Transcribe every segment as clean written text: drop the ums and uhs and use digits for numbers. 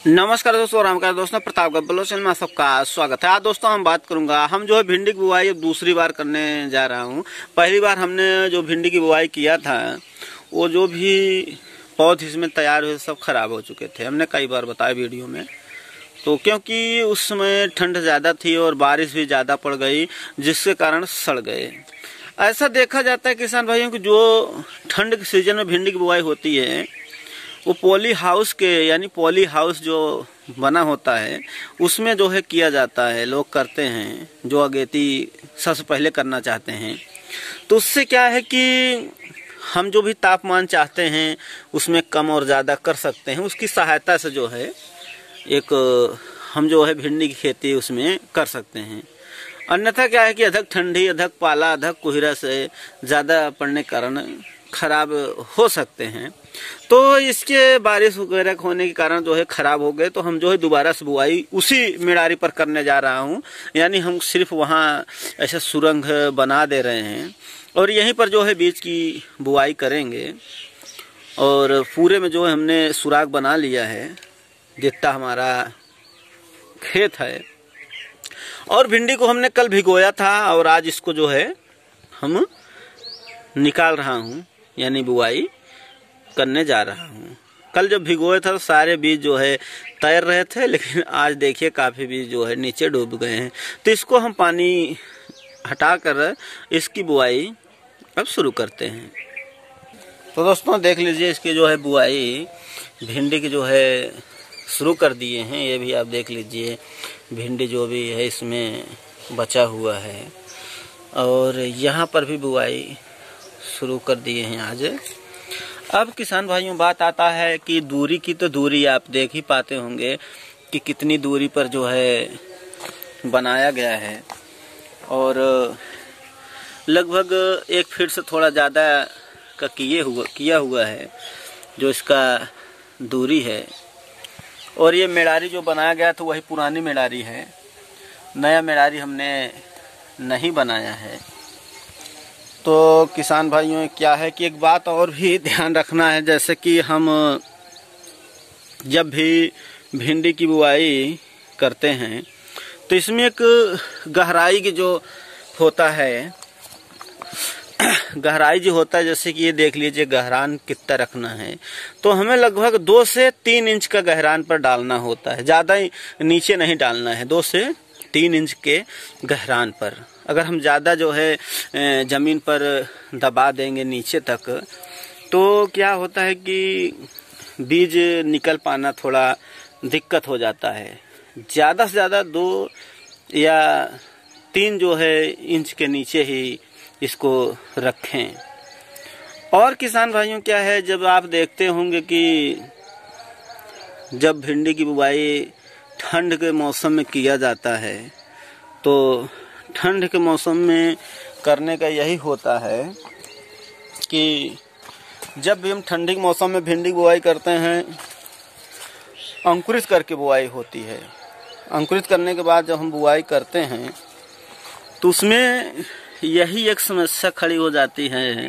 नमस्कार दोस्तों, रामकार दोस्तों, प्रतापगढ़ बलोचन में सबका स्वागत है। आज दोस्तों हम बात करूंगा, हम जो है भिंडी की बुआई अब दूसरी बार करने जा रहा हूं। पहली बार हमने जो भिंडी की बुआई किया था वो जो भी पौध इसमें तैयार हुए सब खराब हो चुके थे। हमने कई बार बताया वीडियो में, तो क्योंकि उस समय ठंड ज़्यादा थी और बारिश भी ज़्यादा पड़ गई, जिसके कारण सड़ गए। ऐसा देखा जाता है किसान भाइयों की जो ठंड के सीजन में भिंडी की बुआई होती है वो पॉली हाउस के यानी पॉली हाउस जो बना होता है उसमें जो है किया जाता है। लोग करते हैं जो अगेती सबसे पहले करना चाहते हैं। तो उससे क्या है कि हम जो भी तापमान चाहते हैं उसमें कम और ज़्यादा कर सकते हैं। उसकी सहायता से जो है एक हम जो है भिंडी की खेती उसमें कर सकते हैं। अन्यथा क्या है कि अधिक ठंडी, अधिक पाला, अधिक कोहरा से ज़्यादा पड़ने के कारण खराब हो सकते हैं। तो इसके बारिश वगैरह होने के कारण जो है खराब हो गए, तो हम जो है दोबारा से बुआई उसी मेड़ारी पर करने जा रहा हूं। यानी हम सिर्फ वहां ऐसा सुरंग बना दे रहे हैं और यहीं पर जो है बीज की बुआई करेंगे। और पूरे में जो है हमने सुराग बना लिया है जितना हमारा खेत है। और भिंडी को हमने कल भिगोया था और आज इसको जो है हम निकाल रहा हूं, यानी बुआई करने जा रहा हूं। कल जब भिगोए थे तो सारे बीज जो है तैर रहे थे, लेकिन आज देखिए काफी बीज जो है नीचे डूब गए हैं। तो इसको हम पानी हटाकर इसकी बुआई अब शुरू करते हैं। तो दोस्तों देख लीजिए, इसकी जो है बुआई भिंडी की जो है शुरू कर दिए हैं। ये भी आप देख लीजिए, भिंडी जो भी है इसमें बचा हुआ है। और यहाँ पर भी बुआई शुरू कर दिए हैं आज। अब किसान भाइयों बात आता है कि दूरी की, तो दूरी आप देख ही पाते होंगे कि कितनी दूरी पर जो है बनाया गया है। और लगभग 1 फीट से थोड़ा ज़्यादा का किया हुआ है जो इसका दूरी है। और ये मेड़ारी जो बनाया गया था वही पुरानी मेड़ारी है, नया मेड़ारी हमने नहीं बनाया है। तो किसान भाइयों क्या है कि एक बात और भी ध्यान रखना है, जैसे कि हम जब भी भिंडी की बुआई करते हैं तो इसमें एक गहराई की जो होता है, गहराई जो होता है, जैसे कि ये देख लीजिए गहरान कितना रखना है। तो हमें लगभग 2 से 3 इंच का गहरान पर डालना होता है, ज़्यादा ही नीचे नहीं डालना है। 2 से 3 इंच के गहरान पर अगर हम ज़्यादा जो है ज़मीन पर दबा देंगे नीचे तक, तो क्या होता है कि बीज निकल पाना थोड़ा दिक्कत हो जाता है। ज़्यादा से ज़्यादा 2 या 3 जो है इंच के नीचे ही इसको रखें। और किसान भाइयों क्या है, जब आप देखते होंगे कि जब भिंडी की बुआई ठंड के मौसम में किया जाता है, तो ठंड के मौसम में करने का यही होता है कि जब भी हम ठंडी के मौसम में भिंडी की बुआई करते हैं, अंकुरित करके बुआई होती है। अंकुरित करने के बाद जब हम बुआई करते हैं तो उसमें यही एक समस्या खड़ी हो जाती है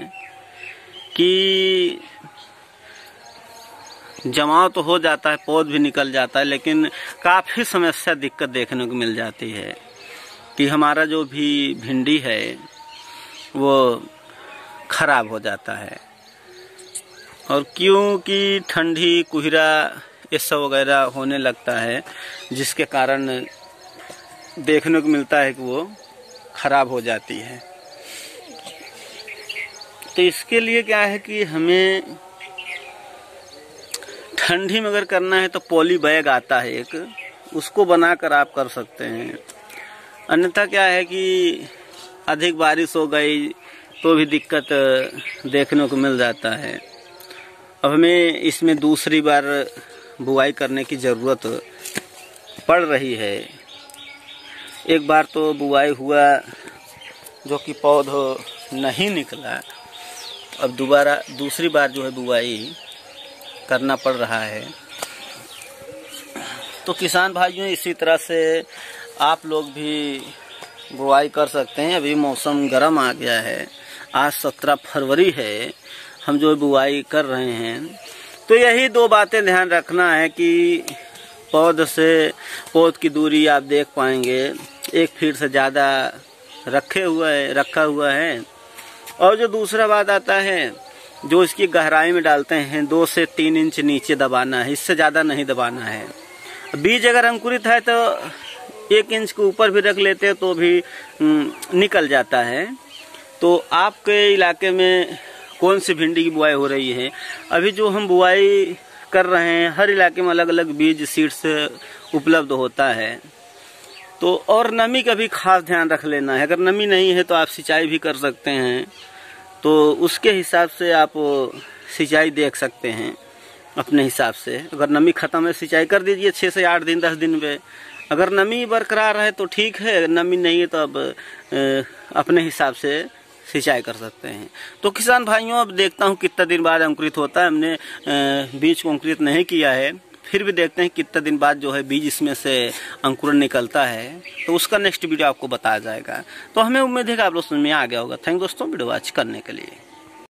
कि जमाव तो हो जाता है, पौध भी निकल जाता है, लेकिन काफ़ी समस्या दिक्कत देखने को मिल जाती है कि हमारा जो भी भिंडी है वो खराब हो जाता है। और क्योंकि ठंडी, कोहरा ये सब वगैरह होने लगता है, जिसके कारण देखने को मिलता है कि वो खराब हो जाती है। तो इसके लिए क्या है कि हमें ठंडी में अगर करना है तो पॉली बैग आता है एक, उसको बनाकर आप कर सकते हैं। अन्यथा क्या है कि अधिक बारिश हो गई तो भी दिक्कत देखने को मिल जाता है। अब हमें इसमें दूसरी बार बुआई करने की ज़रूरत पड़ रही है। एक बार तो बुआई हुआ जो कि पौधा नहीं निकला, अब दूसरी बार जो है बुआई करना पड़ रहा है। तो किसान भाइयों इसी तरह से आप लोग भी बुआई कर सकते हैं। अभी मौसम गर्म आ गया है, आज 17 फरवरी है, हम जो बुआई कर रहे हैं। तो यही 2 बातें ध्यान रखना है कि पौध से पौध की दूरी आप देख पाएंगे 1 फीट से ज़्यादा रखा हुआ है। और जो दूसरा बात आता है, जो इसकी गहराई में डालते हैं 2 से 3 इंच नीचे दबाना है, इससे ज़्यादा नहीं दबाना है। बीज अगर अंकुरित है तो 1 इंच के ऊपर भी रख लेते हैं तो भी निकल जाता है। तो आपके इलाके में कौन सी भिंडी की बुआई हो रही है? अभी जो हम बुआई कर रहे हैं, हर इलाके में अलग अलग बीज सीड्स उपलब्ध होता है। तो और नमी का भी खास ध्यान रख लेना है। अगर नमी नहीं है तो आप सिंचाई भी कर सकते हैं, तो उसके हिसाब से आप सिंचाई देख सकते हैं अपने हिसाब से। अगर नमी ख़त्म है सिंचाई कर दीजिए 6 से 8 दिन 10 दिन में। अगर नमी बरकरार है तो ठीक है, नमी नहीं है तो अब अपने हिसाब से सिंचाई कर सकते हैं। तो किसान भाइयों, अब देखता हूँ कितना दिन बाद अंकुरित होता है। हमने बीज को अंकुरित नहीं किया है, फिर भी देखते हैं कितना दिन बाद जो है बीज इसमें से अंकुरण निकलता है। तो उसका नेक्स्ट वीडियो आपको बताया जाएगा। तो हमें उम्मीद है कि आप लोग समझ में आ गया होगा। थैंक दोस्तों वीडियो वॉच करने के लिए।